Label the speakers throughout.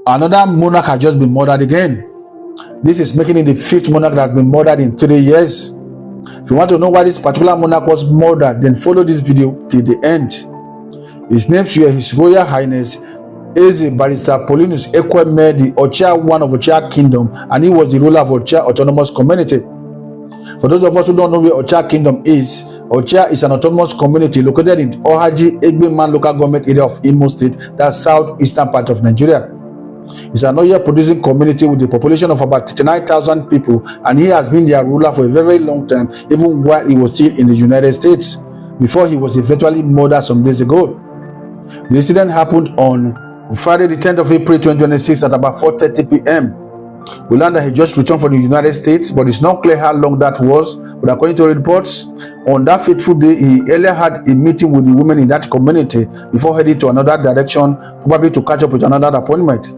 Speaker 1: Another monarch has just been murdered again. This is making it the 5th monarch that has been murdered in 3 years. If you want to know why this particular monarch was murdered, then follow this video till the end. His names were His Royal Highness Eze Barrister Paulinus Ekwueme, the Ocha-1 of Ocha Kingdom, and he was the ruler of Ocha Autonomous Community. For those of us who don't know where Ocha Kingdom is, Ocha is an autonomous community located in Ohaji Egbeman local government area of Imo State, that's southeastern part of Nigeria. It's an oil producing community with a population of about 39,000 people, and he has been their ruler for a very long time, even while he was still in the United States, before he was eventually murdered some days ago. The incident happened on Friday the 10th of April 2026 at about 4:30 p.m. We learned that he just returned from the United States, but it's not clear how long that was. But according to reports, on that fateful day, he earlier had a meeting with the women in that community before heading to another direction, probably to catch up with another appointment.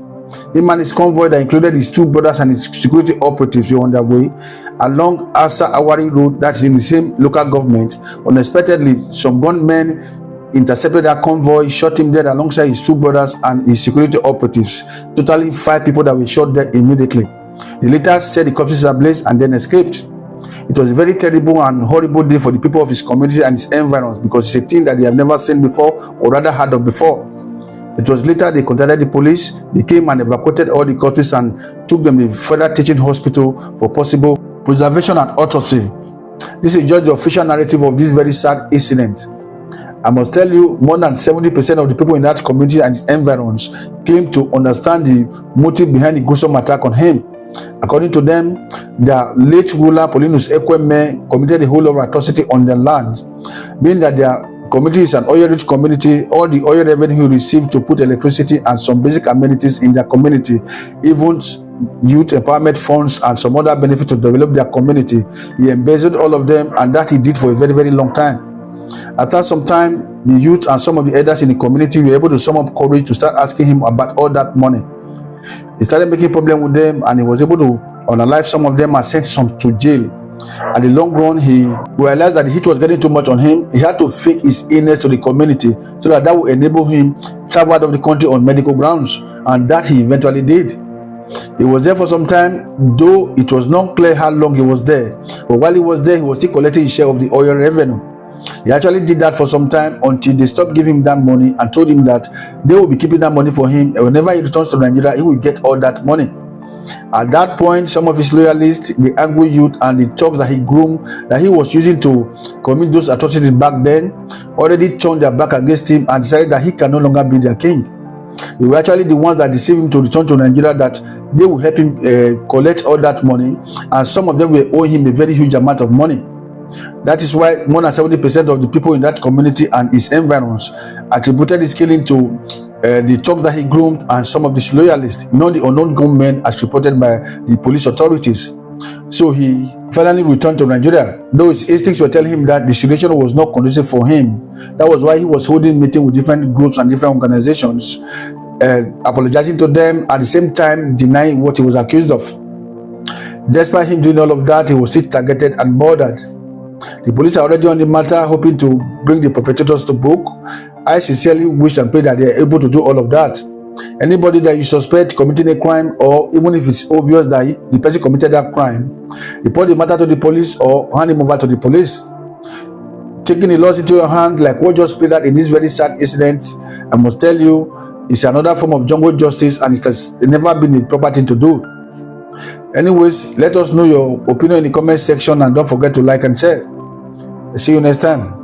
Speaker 1: Him and his convoy that included his 2 brothers and his security operatives were on their way along Asa Awari Road, that is in the same local government. Unexpectedly, some gunmen intercepted that convoy, shot him dead alongside his 2 brothers and his security operatives, totaling 5 people that were shot dead immediately. They later set the corpses ablaze and then escaped. It was a very terrible and horrible day for the people of his community and his environs, because it's a thing that they have never seen before, or rather heard of before. It was later they contacted the police. They came and evacuated all the corpses and took them to the further teaching hospital for possible preservation and autopsy. This is just the official narrative of this very sad incident. I must tell you, more than 70% of the people in that community and its environs claim to understand the motive behind the gruesome attack on him. According to them, their late ruler Paulinus Ekwueme committed a whole lot of atrocity on their lands, being that their community is an oil-rich community. All the oil revenue he received to put electricity and some basic amenities in their community, even youth empowerment funds and some other benefits to develop their community, he embezzled all of them, and that he did for a very, very long time. After some time, the youth and some of the elders in the community were able to sum up courage to start asking him about all that money. He started making problem with them, and he was able to unalive some of them and send some to jail. At the long run, he realized that the heat was getting too much on him. He had to fake his illness to the community so that would enable him to travel out of the country on medical grounds, and that he eventually did. He was there for some time, though it was not clear how long he was there. But while he was there, he was still collecting his share of the oil revenue. He actually did that for some time until they stopped giving him that money and told him that they will be keeping that money for him, and whenever he returns to Nigeria, he will get all that money. At that point, some of his loyalists, the angry youth and the thugs that he groomed, that he was using to commit those atrocities back then, already turned their back against him and decided that he can no longer be their king. They were actually the ones that deceived him to return to Nigeria, that they will help him collect all that money, and some of them will owe him a very huge amount of money. That is why more than 70% of the people in that community and its environs attributed his killing to the thugs that he groomed and some of his loyalists, not the unknown gunmen as reported by the police authorities. So he finally returned to Nigeria, though his instincts were telling him that the situation was not conducive for him. That was why he was holding meetings with different groups and different organizations, apologizing to them, at the same time denying what he was accused of. Despite him doing all of that, he was still targeted and murdered. The police are already on the matter, hoping to bring the perpetrators to book. I sincerely wish and pray that they are able to do all of that. Anybody that you suspect committing a crime, or even if it's obvious that the person committed that crime, report the matter to the police or hand him over to the police. Taking the laws into your hand, like what just played out in this very sad incident, I must tell you, it's another form of jungle justice, and it has never been the proper thing to do. Anyways, let us know your opinion in the comment section, and don't forget to like and share. See you next time.